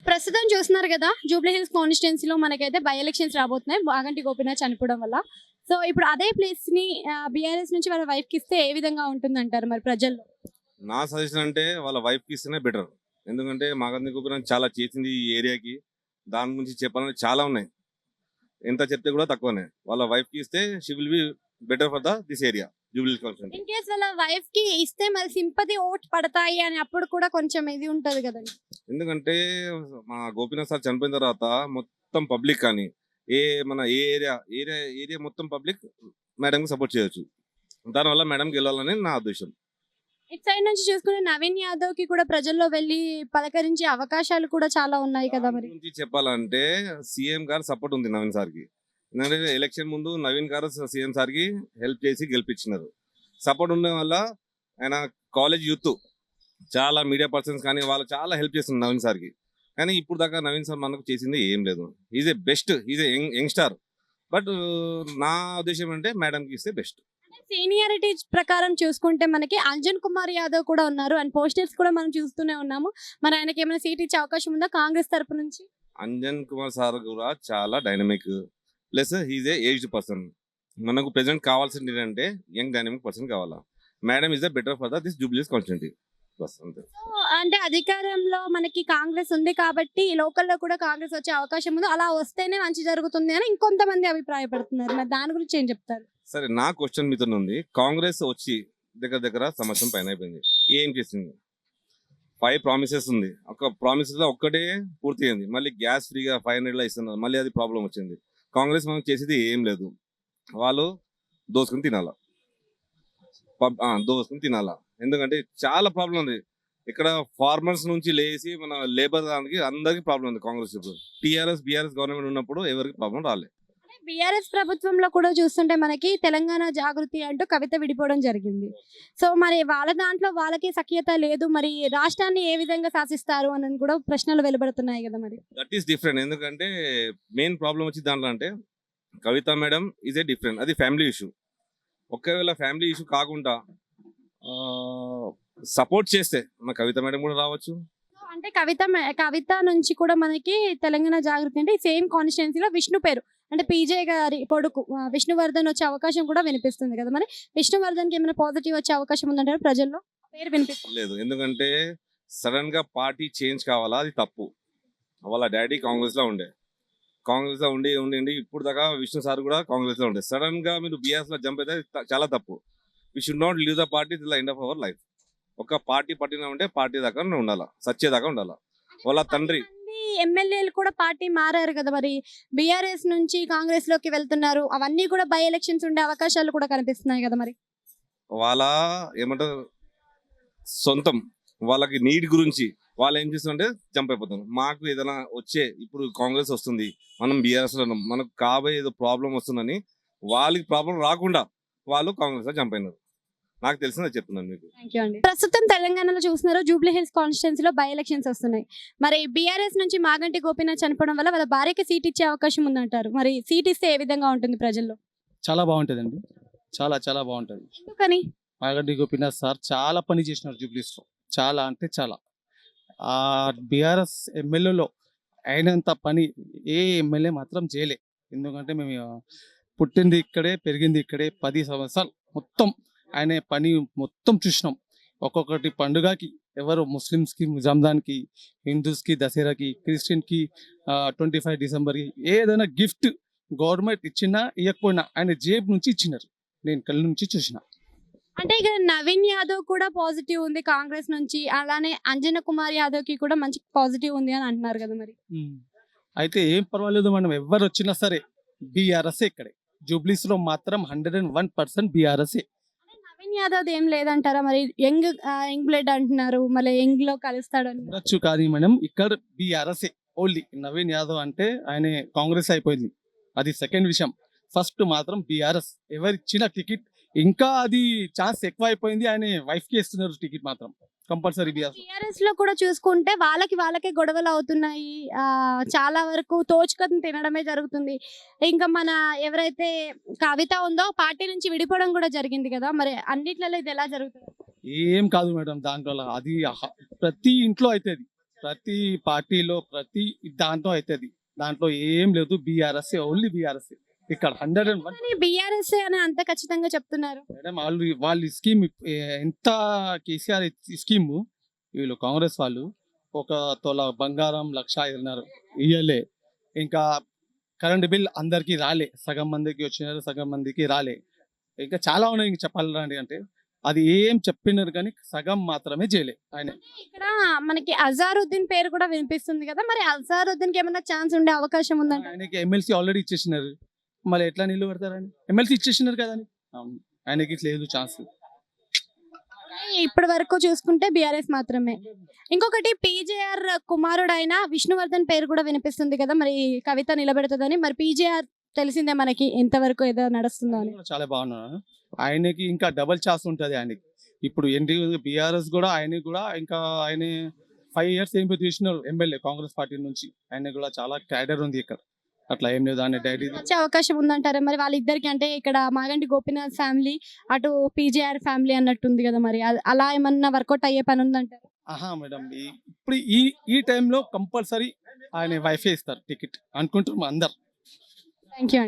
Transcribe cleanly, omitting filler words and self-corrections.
ప్రస్తుతం చూస్తున్నారు కదా జూబ్లీ హిల్స్ కాన్స్టిట్యున్సీలో మనకైతే బై ఎలక్షన్స్ రాబోతున్నాయి మాగంటి గోపీనాథ్ చనిపోవడం వల్ల. సో ఇప్పుడు అదే ప్లేస్ ని బీఆర్ఎస్ నుంచి వాళ్ళ వైఫ్ కి ఇస్తే ఏ విధంగా ఉంటుంది అంటారు మరి ప్రజల్లో? నా సజెషన్ అంటే వాళ్ళ వైఫ్కి ఇస్తేనే బెటర్. ఎందుకంటే మాగంటి గోపీనాథ్ చాలా చేసింది ఈ ఏరియాకి. దాని గురించి చెప్పాలంటే చాలా ఉన్నాయి. ఎంత చెప్తే కూడా తక్కువనే. వాళ్ళ వైఫ్కి ఇస్తే she will be better for this area Jubilee constituency. In case వాళ్ళ వైఫ్ కి ఇస్తే మరి సింపతి ఓట్ పడతాయి అని అప్పుడు కూడా కొంచెం ఇది ఉంటది కదండి. ఎందుకంటే మా గోపీనాథ్ సార్ చనిపోయిన తర్వాత మొత్తం పబ్లిక్ కానీ మన ఏరియా మొత్తం పబ్లిక్ మేడంకి సపోర్ట్ చేయొచ్చు. దానివల్ల మేడం గెలవాలని నా ఉద్దేశం. ఇటు సైడ్ నుంచి చూసుకుంటే నవీన్ యాదవ్ కి కూడా ప్రజల్లో వెళ్ళి పలకరించే అవకాశాలు కూడా చాలా ఉన్నాయి కదా మరి. గురించి చెప్పాలంటే సీఎం గారు సపోర్ట్ ఉంది నవీన్ సార్కి. ఎందుకంటే ఎలక్షన్ ముందు నవీన్ గారు సీఎం సార్కి హెల్ప్ చేసి గెలిపించినారు. సపోర్ట్ ఉండడం వల్ల ఆయన కాలేజ్ యూత్ చాలా మీడియా పర్సన్స్ కానీ వాళ్ళు చాలా హెల్ప్ చేస్తున్నారు నవీన్ సార్కి. కానీ ఇప్పుడు దాకా నవీన్ సార్ మనకు చేసింది ఏం లేదు. Is a best, is a youngster. But నా ఉద్దేశం అంటే మేడంకి ఇస్తే బెస్ట్. సీనియారిటీ ప్రకారం చూసుకుంటే మనకి అంజన్ కుమార్ యాదవ్ కూడా ఉన్నారు అండ్ పోస్టర్స్ కూడా మనం చూస్తూనే ఉన్నాము. మరి ఆయనకి ఏమైనా సీట్ ఇచ్చే అవకాశం ఉందా కాంగ్రెస్ తరపు నుంచి? అంజన్ కుమార్ సార్ కూడా చాలా dynamic, plus he's a aged person. మనకు ప్రెసెంట్ కావాల్సింది ఏంటంటే యంగ్ డైనమిక్ పర్సన్ కావాలా. Madam is the better for this Jubilee's constituency. బస్ అంతే. సో అంటే అధికారంలో మనకి కాంగ్రెస్ ఉంది కాబట్టి లోకల్లో కూడా కాంగ్రెస్ వచ్చే అవకాశం ఉంది. అలా వస్తేనే మంచి జరుగుతుంది అని ఇంకొంతమంది అభిప్రాయపడుతున్నారు. మరి దాని గురించి ఏం చెప్తారు? సరే, నా క్వశ్చన్ మీతో ఉంది. కాంగ్రెస్ వచ్చి దగ్గర దగ్గర సంవత్సరం పైన అయిపోయింది. ఏం చేసింది? 5 ప్రామిసెస్ ఉంది. ఒక ప్రామిసెస్ ఒక్కటే పూర్తి అయింది. మళ్ళీ గ్యాస్ ఫ్రీగా 500 ఇస్తున్నారు. మళ్ళీ అది ప్రాబ్లం వచ్చింది. కాంగ్రెస్ మనం చేసేది ఏం లేదు. వాళ్ళు దోసుకుని తినాలా, దోసుకుని తినాలా. ఎందుకంటే చాలా ప్రాబ్లం ఉంది ఇక్కడ. ఫార్మర్స్ నుంచి లేచి మన లేబర్ దానికి అందరికి ప్రాబ్లం ఉంది. కాంగ్రెస్ ఇప్పుడు బీఆర్ఎస్ గవర్నమెంట్ ఉన్నప్పుడు ఎవరికి ప్రాబ్లం రాలేదు. బీఆర్ఎస్ ప్రభుత్వంలో కూడా చూస్తుంటే మనకి తెలంగాణ జాగృతి అంటూ కవిత విడిపోవడం జరిగింది. సో మరి వాళ్ళ దాంట్లో వాళ్ళకి సఖ్యత లేదు. మరి రాష్ట్రాన్ని ఏ విధంగా శాసిస్తారు అని కూడా ప్రశ్నలు వెలువడుతున్నాయి కదా మరి. That is different. ఎందుకంటే మెయిన్ ప్రాబ్లం వచ్చి దాంట్లో అంటే కవిత మేడం ఈజ్ ఏ డిఫరెంట్. అది ఫ్యామిలీ ఇష్యూ. ఒకవేళ ఫ్యామిలీ ఇష్యూ కాకుండా సపోర్ట్ చేస్తే మన కవిత మేడం కూడా రావచ్చు. అంటే కవిత నుంచి కూడా మనకి తెలంగాణ జాగృతి అంటే సేమ్ కాన్స్టిట్యున్సీలో విష్ణు పేరు అంటే పీజే గారి కొడుకు విష్ణువర్ధన్ వచ్చే అవకాశం కూడా వినిపిస్తుంది కదా. మరి విష్ణువర్ధన్ కి ఏమైనా పాజిటివ్ వచ్చే అవకాశం ఉందంటారు ప్రజల్లో? పేరు వినిపిస్తుంది లేదు. ఎందుకంటే సడన్ గా పార్టీ చేంజ్ కావాలా, అది తప్పు. వాళ్ళ డాడీ కాంగ్రెస్ లో ఉండి ఇప్పుడు దాకా విష్ణు సార్ కూడా కాంగ్రెస్ లో ఉండే. సడన్ గా మీరు బీఆర్ఎస్ లో జంప్ అయితే చాలా తప్పు. We should not leave the party till the end of our life. ఒక పార్టీ పట్టిన ఉంటే పార్టీ దాకా ఉండాలా, సచ్చేదాకా ఉండాలా. వాళ్ళ తండ్రి ఎమ్మెల్యేలు కూడా పార్టీ మారారు కదా. మరి బీఆర్ఎస్ నుంచి కాంగ్రెస్ లోకి వెళ్తున్నారు. అవన్నీ కూడా బై ఎలక్షన్స్ ఉండే అవకాశాలు కూడా కనిపిస్తున్నాయి కదా. మరి వాళ్ళ ఏమంటారు సొంతం వాళ్ళకి నీడ్ గురించి వాళ్ళు ఏం చేస్తుంటే జంప్ అయిపోతారు. మాకు ఏదైనా ఇప్పుడు కాంగ్రెస్ వస్తుంది, మనం బీఆర్ఎస్ లో ఉన్నాం, మనకు కాబోయే ఏదో ప్రాబ్లం వస్తుందని వాళ్ళకి ప్రాబ్లం రాకుండా వాళ్ళు కాంగ్రెస్ లో జంప్ అయినారు. నాకు తెలిసిందే చెప్తున్నాను మీకు. ప్రస్తుతం తెలంగాణలో చూస్తున్నారు జూబ్లీ హిల్స్ కాన్స్టిట్యున్సీలో బై ఎలక్షన్స్ వస్తున్నాయి. మరి బీఆర్ఎస్ నుంచి మాగంటి గోపీనాథ్ చనిపోవడం వల్ల వాళ్ళ భార్యకి సీట్ ఇచ్చే అవకాశం ఉందంటారు. మరి సీట్ ఇస్తే ఏ విధంగా ఉంటుంది ప్రజల్లో? చాలా బాగుంటుందండి. చాలా చాలా బాగుంటుంది. ఎందుకని? మాగంటి గోపీనాథ్ సార్ చాలా పని చేసినారు జూబ్లీస్లో. చాలా అంటే చాలా. ఆ బీఆర్ఎస్ ఎమ్మెల్యేలో అయినంత పని ఏ ఎమ్మెల్యే మాత్రం చేయలే. ఎందుకంటే మేము పుట్టింది ఇక్కడే, పెరిగింది ఇక్కడే. 10 సంవత్సరాలు మొత్తం ఆయన పని మొత్తం చూసినాం. ఒక్కొక్కటి పండుగకి ఎవరు ముస్లిమ్స్కి రంజాన్కి, హిందూస్కి దసరాకి, క్రిస్టియన్కి 25 డిసెంబర్కి ఏదైనా గిఫ్ట్ గవర్నమెంట్ ఇచ్చినా ఇవ్వకపోయినా ఆయన జేబు నుంచి ఇచ్చినారు. నేను కళ్ళ నుంచి చూసిన. అంటే ఇక్కడ నవీన్ యాదవ్ కూడా పాజిటివ్ ఉంది కాంగ్రెస్ నుంచి, అలానే అంజన కుమార్ యాదవ్ కి కూడా మంచి పాజిటివ్ ఉంది అని అంటున్నారు కదా. మరి అయితే ఏం పర్వాలేదు, మనం ఎవరు వచ్చినా సరే బీఆర్ఎస్ ఇక్కడే జూబ్లీస్ లో మాత్రం 101% బీఆర్ఎస్. నవీన్ యాదవ్ ఏం లేదంటారా? మరి యంగ్ బ్లడ్ అంటున్నారు, మళ్ళీ యంగ్ లో కలుస్తాడు అనొచ్చు. కానీ మనం ఇక్కడ బీఆర్ఎస్ ఓన్లీ. నవీన్ యాదవ్ అంటే ఆయన కాంగ్రెస్ అయిపోయింది, అది సెకండ్ విషయం. ఫస్ట్ మాత్రం బీఆర్ఎస్ ఎవరిచ్చిన టికెట్ ఇంకా అది ఛాన్స్ ఎక్కువ అయిపోయింది. ఆయన వైఫ్ కి ఇస్తున్నారు టికెట్ మాత్రం కంపల్సరీ. బీఆర్ఎస్ లో కూడా చూసుకుంటే వాళ్ళకే గొడవలు అవుతున్నాయి. చాలా వరకు తోచుకొని తినడమే జరుగుతుంది. ఇంకా మన ఎవరైతే కవిత ఉందో పార్టీ నుంచి విడిపోవడం కూడా జరిగింది కదా. మరి అన్నిట్లలో ఇది ఎలా జరుగుతుంది? ఏం కాదు మేడం, దాంట్లో అది ప్రతి ఇంట్లో అవుతుంది. ప్రతి పార్టీలో ప్రతి దాంట్లో అవుతుంది. దాంట్లో ఏం లేదు, బీఆర్ఎస్, ఓన్లీ బీఆర్ఎస్ ఇక్కడ 101. కానీ బీఆర్ఎస్ అని అంత ఖచ్చితంగా చెప్తున్నారు. మేడం వాళ్ళు స్కీమ్ ఎంత కేసీఆర్ స్కీమ్, వీళ్ళు కాంగ్రెస్ వాళ్ళు 1 తొల బంగారం 1,500,000 ఇయ్యలే. ఇంకా కరెంట్ బిల్ అందరికీ రాలే, సగం మందికి వచ్చినారు, సగం మందికి రాలే. ఇంకా చాలా ఉన్నాయి ఇంకా చెప్పాలండి. అంటే అది ఏం చెప్పినారు కానీ సగం మాత్రమే చేయలే ఆయన. ఇక్కడ మనకి అజారుద్దీన్ పేరు కూడా వినిపిస్తుంది కదా, మరి అజారుద్దీన్ కి ఏమైనా ఛాన్స్ ఉండే అవకాశం ఉందంట? ఆయనకి ఎమ్మెల్సీ ఆల్రెడీ ఇచ్చేసినారు, మళ్ళీ ఎట్లా నిల్లు పెడతారని? ఎమ్మెల్సీ ఇచ్చేసినారు కదని. ఆయనకి లేదు ఛాన్స్. ఇప్పటి వరకు చూసుకుంటే బీఆర్ఎస్ మాత్రమే. ఇంకొకటి పీజేఆర్ కుమారుడు అయిన విష్ణువర్ధన్ పేరు కూడా వినిపిస్తుంది కదా, మరి కవిత నిలబెడుతుందని. మరి పీజేఆర్ తెలిసిందే మనకి ఎంతవరకు ఏదో నడుస్తుందో అని. చాలా బాగున్నాడు ఆయనకి, ఇంకా డబల్ ఛాన్స్ ఉంటుంది ఆయనకి. ఇప్పుడు ఏంటి బీఆర్ఎస్ కూడా ఆయనకి కూడా ఇంకా ఆయన 5 years ఏం చేసినారు ఎమ్మెల్యే కాంగ్రెస్ పార్టీ నుంచి. ఆయన కూడా చాలా క్యాడర్ ఉంది ఇక్కడ, అట్లా ఏం లేదు. ఆయన డైరీ వచ్చే అవకాశం ఉందంటారా మరి వాళ్ళిద్దరికి? అంటే ఇక్కడ మాగంటి గోపీనాథ్ ఫ్యామిలీ, అటు పీజేఆర్ ఫ్యామిలీ అన్నట్టుంది కదా, మరి అలా ఏమన్నా వర్కౌట్ అయ్యే పని ఉందంటారు? మేడం ఇప్పుడు ఈ టైంలో కంపల్సరీ ఆయన వైఫే ఇస్తారు టికెట్ అనుకుంటున్నాం అందరు. థ్యాంక్ యూ అండి.